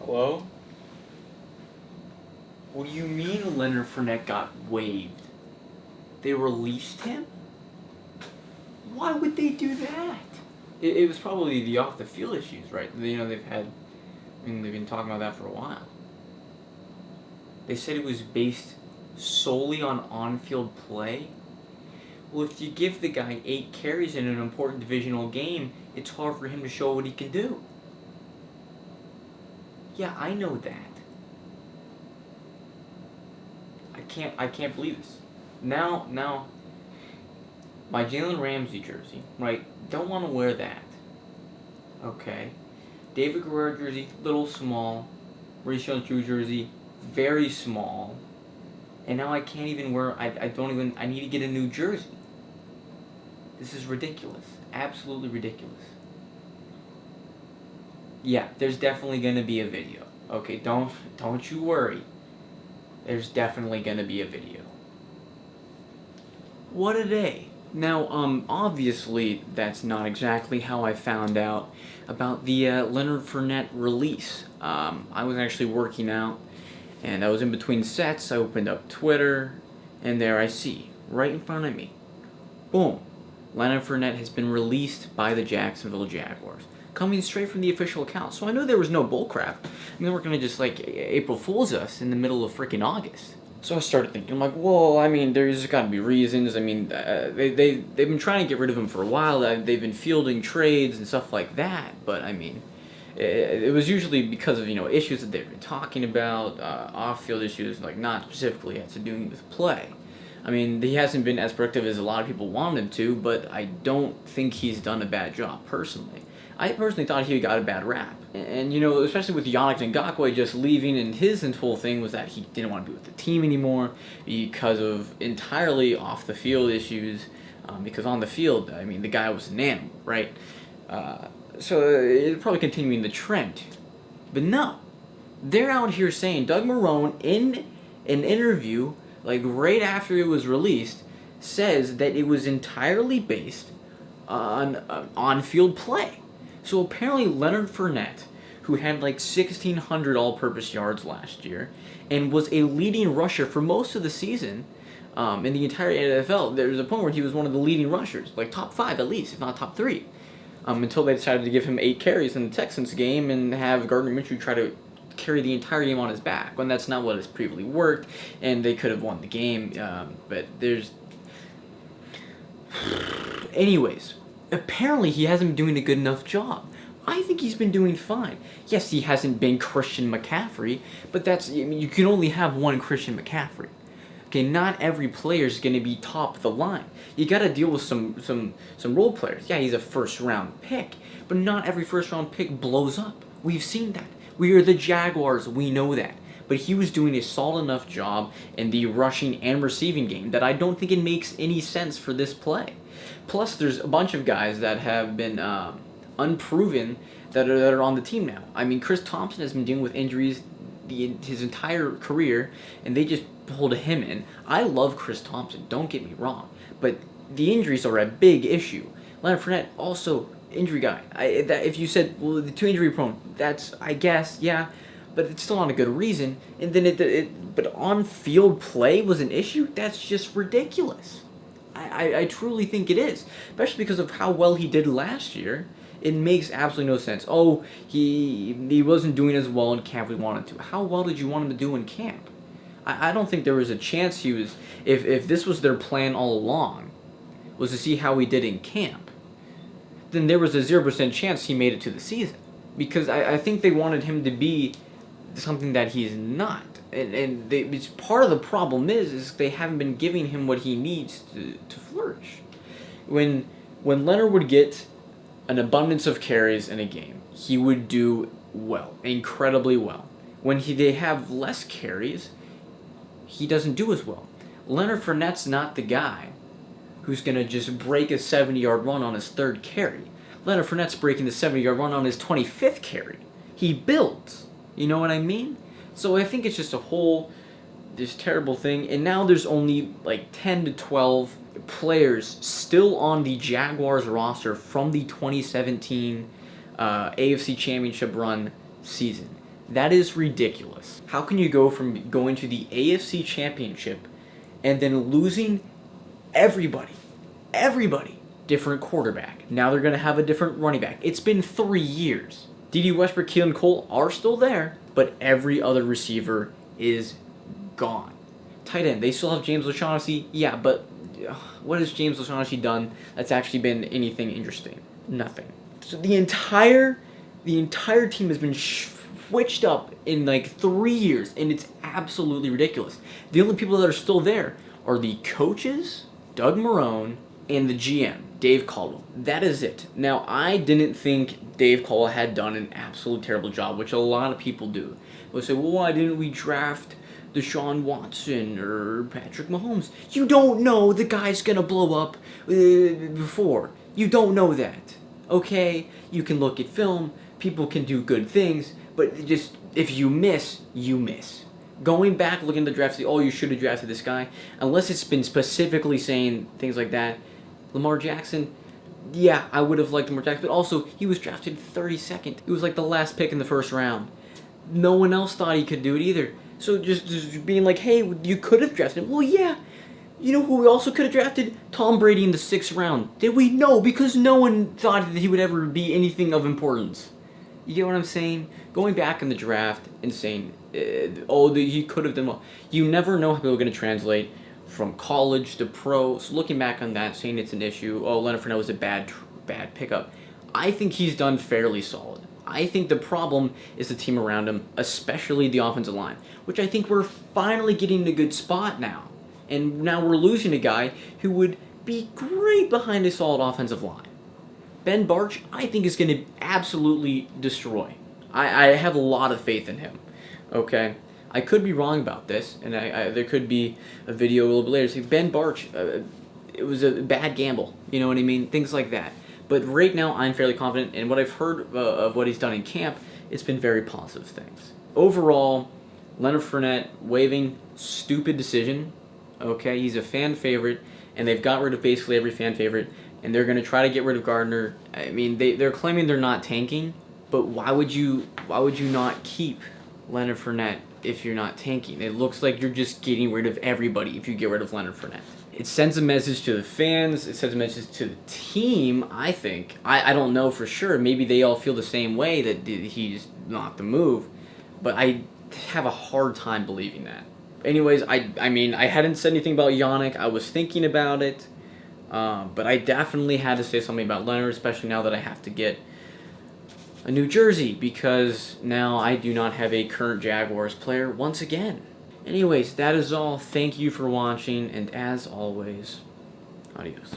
Hello? What do you mean Leonard Fournette got waived? They released him? Why would they do that? It was probably the off the field issues, right? They've been talking about that for a while. They said it was based solely on field play. Well, if you give the guy 8 carries in an important divisional game, it's hard for him to show what he can do. Yeah, I know that. I can't believe this. Now, my Jalen Ramsey jersey, right? Don't want to wear that. Okay. David Guerrero jersey, little small. Maurice Jones-Drew jersey, very small. And now I can't even wear. I need to get a new jersey. This is ridiculous. Absolutely ridiculous. Yeah, there's definitely gonna be a video. Okay, don't you worry. There's definitely gonna be a video. What a day. Now, obviously, that's not exactly how I found out about the Leonard Fournette release. I was actually working out, and I was in between sets. I opened up Twitter, and there I see, right in front of me, boom, Leonard Fournette has been released by the Jacksonville Jaguars, coming straight from the official account. So I knew there was no bullcrap. I mean, we're gonna just April Fool's us in the middle of freaking August. So I started thinking, I'm like, well, I mean, there's got to be reasons. I mean, they've been trying to get rid of him for a while. They've been fielding trades and stuff like that. But I mean, it was usually because of issues that they've been talking about, off-field issues, like not specifically has to do with play. I mean, he hasn't been as productive as a lot of people wanted him to, but I don't think he's done a bad job personally. I personally thought he got a bad rap. And especially with Yannick and Ngakoue just leaving, and his whole thing was that he didn't want to be with the team anymore because of entirely off-the-field issues, because on the field, I mean, the guy was an animal, right? So it's probably continuing the trend. But no, they're out here saying, Doug Marrone, in an interview, right after it was released, says that it was entirely based on on-field play. So apparently Leonard Fournette, who had 1,600 all-purpose yards last year and was a leading rusher for most of the season in the entire NFL, there was a point where he was one of the leading rushers, top 5 at least, if not top 3, until they decided to give him 8 carries in the Texans game and have Gardner Minshew try to carry the entire game on his back, when that's not what has previously worked, and they could have won the game, but there's... Anyways, apparently he hasn't been doing a good enough job. I think he's been doing fine. Yes, he hasn't been Christian McCaffrey, but you can only have one Christian McCaffrey. Okay, not every player is going to be top of the line. You got to deal with some role players. Yeah, he's a first-round pick, but not every first-round pick blows up. We've seen that. We are the Jaguars. We know that. But he was doing a solid enough job in the rushing and receiving game that I don't think it makes any sense for this play. Plus, there's a bunch of guys that have been unproven that are on the team now. I mean, Chris Thompson has been dealing with injuries his entire career, and they just pulled him in. I love Chris Thompson, don't get me wrong, but the injuries are a big issue. Leonard Fournette, also injury guy. If you said, well, the 2 injury prone, that's, I guess, yeah, but it's still not a good reason. And then but on-field play was an issue? That's just ridiculous. I truly think it is, especially because of how well he did last year. It makes absolutely no sense. Oh, he wasn't doing as well in camp as we wanted to. How well did you want him to do in camp? I don't think there was a chance he was... If this was their plan all along, was to see how he did in camp, then there was a 0% chance he made it to the season. Because I think they wanted him to be something that he's not. And it's part of the problem is they haven't been giving him what he needs to flourish. When Leonard would get an abundance of carries in a game, he would do well, incredibly well. When they have less carries, he doesn't do as well. Leonard Fournette's not the guy who's going to just break a 70-yard run on his 3rd carry. Leonard Fournette's breaking the 70-yard run on his 25th carry. He builds. You know what I mean? So I think it's just this terrible thing. And now there's only 10 to 12 players still on the Jaguars roster from the 2017 AFC Championship run season. That is ridiculous. How can you go from going to the AFC Championship and then losing everybody, different quarterback. Now they're going to have a different running back. It's been 3 years. D.D. Westbrook, Keelan Cole are still there, but every other receiver is gone. Tight end, they still have James O'Shaughnessy. Yeah, but what has James O'Shaughnessy done that's actually been anything interesting? Nothing. So the entire team has been switched up in like 3 years, and it's absolutely ridiculous. The only people that are still there are the coaches, Doug Marrone, and the GM, Dave Caldwell. That is it. Now, I didn't think Dave Caldwell had done an absolutely terrible job, which a lot of people do. They'll say, well, why didn't we draft Deshaun Watson or Patrick Mahomes? You don't know the guy's going to blow up before. You don't know that. Okay? You can look at film. People can do good things. But just, if you miss, you miss. Going back, looking at the draft, say, oh, you should have drafted this guy. Unless it's been specifically saying things like that. Lamar Jackson, yeah, I would have liked Lamar Jackson. But also, he was drafted 32nd. It was like the last pick in the first round. No one else thought he could do it either. So just being like, hey, you could have drafted him. Well, yeah. You know who we also could have drafted? Tom Brady in the 6th round. Did we? No, because no one thought that he would ever be anything of importance. You get what I'm saying? Going back in the draft and saying, he could have done well. You never know how people are going to translate from college to pro. So looking back on that, saying it's an issue, Leonard Fournette was a bad pickup. I think he's done fairly solid. I think the problem is the team around him, especially the offensive line, which I think we're finally getting in a good spot now. And now we're losing a guy who would be great behind a solid offensive line. Ben Bartch, I think, is going to absolutely destroy. I have a lot of faith in him. Okay? I could be wrong about this, and there could be a video a little bit later saying Ben Bartch, it was a bad gamble. You know what I mean? Things like that. But right now, I'm fairly confident, and what I've heard of what he's done in camp, it's been very positive things. Overall, Leonard Fournette waiving, stupid decision. Okay? He's a fan favorite, and they've got rid of basically every fan favorite. And they're going to try to get rid of Gardner. I mean, they're claiming they're not tanking, but why would you not keep Leonard Fournette if you're not tanking? It looks like you're just getting rid of everybody if you get rid of Leonard Fournette. It sends a message to the fans. It sends a message to the team, I think. I don't know for sure. Maybe they all feel the same way that he's not the move, but I have a hard time believing that. Anyways, I mean, I hadn't said anything about Yannick. I was thinking about it. But I definitely had to say something about Leonard, especially now that I have to get a new jersey, because now I do not have a current Jaguars player once again. Anyways, that is all. Thank you for watching, and as always, adios.